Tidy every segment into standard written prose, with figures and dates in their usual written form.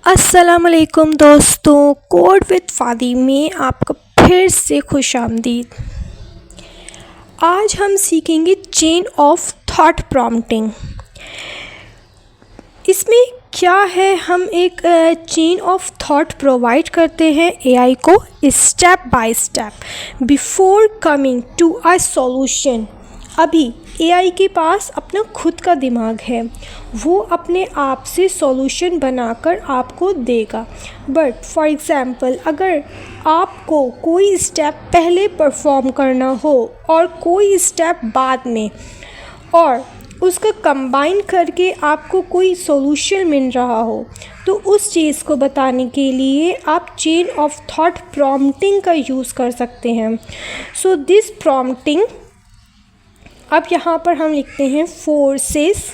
अस्सलामुअलैकुम दोस्तों, code with फ़ादी में आपका फिर से खुशामदीद। आज हम सीखेंगे चेन ऑफ थॉट प्रॉम्प्टिंग। इसमें क्या है, हम एक चेन ऑफ थॉट प्रोवाइड करते हैं एआई को step by step before coming to a solution. अभी एआई के पास अपना खुद का दिमाग है, वो अपने आप से सॉल्यूशन बनाकर आपको देगा। बट फॉर एग्ज़ाम्पल, अगर आपको कोई स्टेप पहले परफॉर्म करना हो और कोई स्टेप बाद में, और उसका कंबाइन करके आपको कोई सॉल्यूशन मिल रहा हो, तो उस चीज़ को बताने के लिए आप चेन ऑफ थॉट प्रॉम्प्टिंग का यूज़ कर सकते हैं। सो दिस प्रॉम्प्टिंग, अब यहाँ पर हम लिखते हैं forces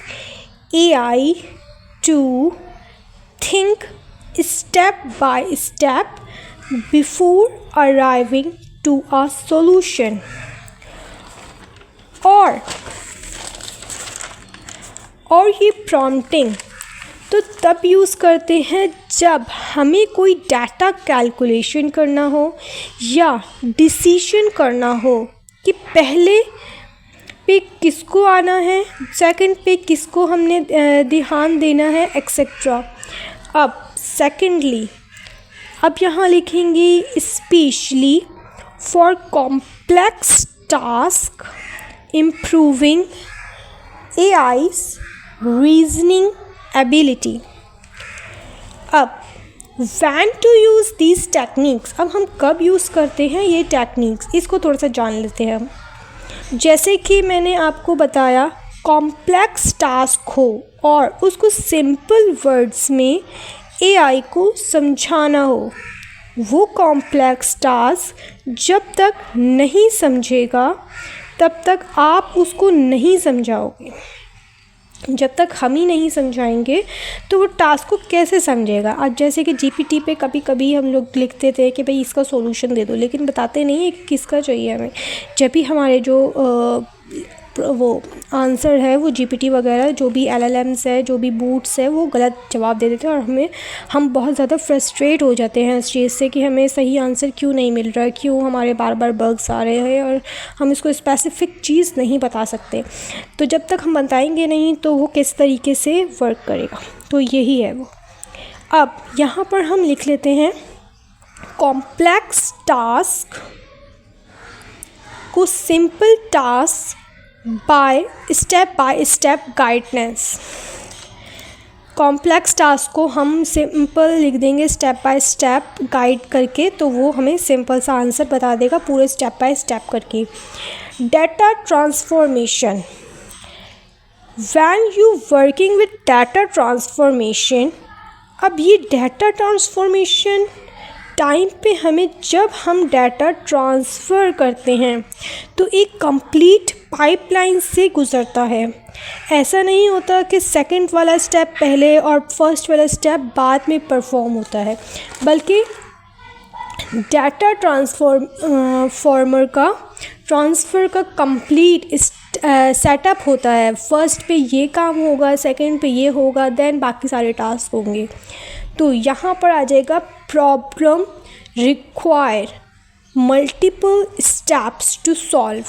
AI to think step by step before arriving to a solution. और ये प्रॉम्प्टिंग तो तब यूज़ करते हैं जब हमें कोई डाटा कैलकुलेशन करना हो या डिसीजन करना हो कि पहले पे किसको आना है, सेकंड पे किसको हमने ध्यान देना है, एक्सेट्रा। अब सेकेंडली, अब यहाँ लिखेंगे specially for complex task improving AI's reasoning ability. अब when to use these techniques, अब हम कब यूज़ करते हैं ये टेक्निक्स, इसको थोड़ा सा जान लेते हैं हम। जैसे कि मैंने आपको बताया, कॉम्प्लेक्स टास्क हो और उसको सिंपल वर्ड्स में एआई को समझाना हो, वो कॉम्प्लेक्स टास्क जब तक नहीं समझेगा तब तक आप उसको नहीं समझाओगे। जब तक हम ही नहीं समझाएंगे तो वो टास्क को कैसे समझेगा। आज जैसे कि जीपीटी पे कभी कभी हम लोग लिखते थे कि भाई इसका सॉल्यूशन दे दो, लेकिन बताते नहीं है कि किसका चाहिए हमें। जब भी हमारे जो वो आंसर है, वो जीपीटी वगैरह जो भी एलएलएम्स है, जो भी बूट्स है, वो गलत जवाब दे देते हैं और हम बहुत ज़्यादा फ्रस्ट्रेट हो जाते हैं इस चीज़ से कि हमें सही आंसर क्यों नहीं मिल रहा है, क्यों हमारे बार बार बग्स आ रहे हैं और हम इसको स्पेसिफिक चीज़ नहीं बता सकते। तो जब तक हम बताएंगे नहीं तो वो किस तरीके से वर्क करेगा, तो यही है वो। अब यहाँ पर हम लिख लेते हैं कॉम्प्लेक्स टास्क को simple task by step guidance. Complex task को हम सिंपल लिख देंगे स्टेप बाय स्टेप गाइड करके, तो वो हमें सिंपल सा आंसर बता देगा पूरे स्टेप बाय स्टेप करके। Data transformation, when you working with data transformation. अब ये डाटा ट्रांसफॉर्मेशन टाइम पे हमें, जब हम डाटा ट्रांसफ़र करते हैं तो एक कंप्लीट पाइपलाइन से गुज़रता है। ऐसा नहीं होता कि सेकंड वाला स्टेप पहले और फर्स्ट वाला स्टेप बाद में परफॉर्म होता है, बल्कि डाटा ट्रांसफॉर्मर का ट्रांसफ़र का कंप्लीट सेटअप होता है। फर्स्ट पे ये काम होगा, सेकंड पे ये होगा, देन बाकी सारे टास्क होंगे। तो यहाँ पर आ जाएगा problem require multiple steps to solve.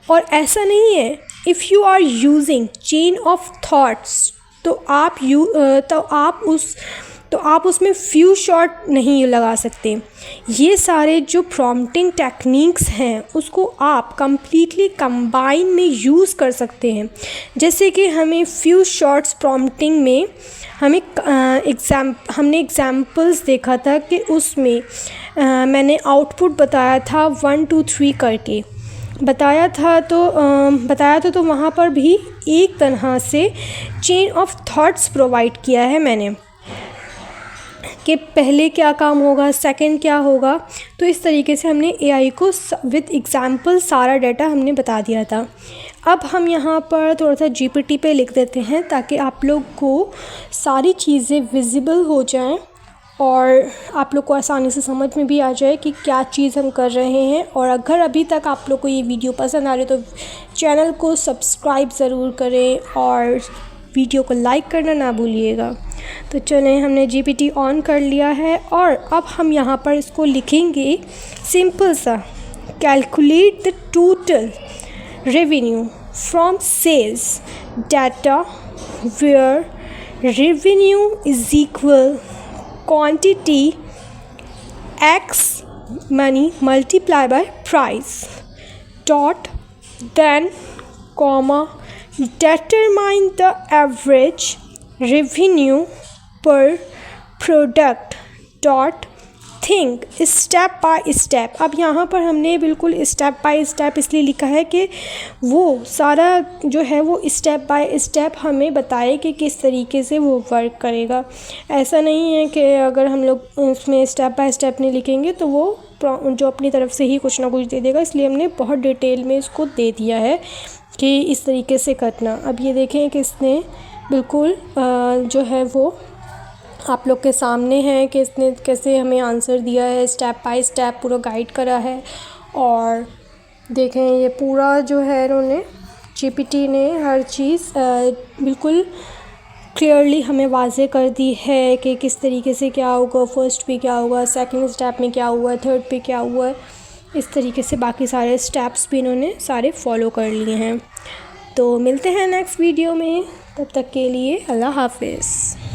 और ऐसा नहीं है, if you are using chain of thoughts तो आप उसमें फ्यू शॉट नहीं लगा सकते। ये सारे जो प्रॉम्प्टिंग टेक्निक्स हैं उसको आप कंप्लीटली कंबाइन में यूज़ कर सकते हैं। जैसे कि हमें फ्यू शॉट्स प्रॉम्प्टिंग में हमने एग्ज़ाम्पल्स देखा था कि उसमें मैंने आउटपुट बताया था 1 2 3 करके बताया था, तो वहाँ पर भी एक तरह से चेन ऑफ थॉट्स प्रोवाइड किया है मैंने कि पहले क्या काम होगा, सेकंड क्या होगा। तो इस तरीके से हमने एआई को विद एग्जांपल सारा डाटा हमने बता दिया था। अब हम यहाँ पर थोड़ा सा जीपीटी पे लिख देते हैं ताकि आप लोग को सारी चीज़ें विजिबल हो जाएं और आप लोग को आसानी से समझ में भी आ जाए कि क्या चीज़ हम कर रहे हैं। और अगर अभी तक आप लोग को ये वीडियो पसंद आ रही है तो चैनल को सब्सक्राइब ज़रूर करें और वीडियो को लाइक करना ना भूलिएगा। तो चलें, हमने GPT ऑन कर लिया है और अब हम यहाँ पर इसको लिखेंगे सिंपल सा, calculate the total revenue from sales data where revenue is equal quantity X money multiplied by price dot then comma determine the average revenue per product dot think step by step. अब यहाँ पर हमने बिल्कुल step by step इसलिए लिखा है कि वो सारा जो है वो स्टेप बाय स्टेप हमें बताए कि किस तरीके से वो वर्क करेगा। ऐसा नहीं है कि अगर हम लोग उसमें स्टेप बाय स्टेप नहीं लिखेंगे तो वो जो अपनी तरफ से ही कुछ ना कुछ दे देगा, इसलिए हमने बहुत डिटेल में इसको दे दिया है कि इस तरीके से करना। अब ये देखें कि इसने बिल्कुल जो है वो आप लोग के सामने है कि इसने कैसे हमें आंसर दिया है, स्टेप बाय स्टेप पूरा गाइड करा है। और देखें ये पूरा जो है इन्होंने GPT ने हर चीज़ बिल्कुल क्लियरली हमें वाज़े कर दी है कि किस तरीके से क्या होगा, फर्स्ट पे क्या होगा, सेकंड स्टेप में क्या हुआ, थर्ड पे क्या हुआ। इस तरीके से बाकी सारे स्टेप्स भी इन्होंने सारे फॉलो कर लिए हैं। तो मिलते हैं नेक्स्ट वीडियो में, तब तक के लिए अल्लाह हाफ़िज़।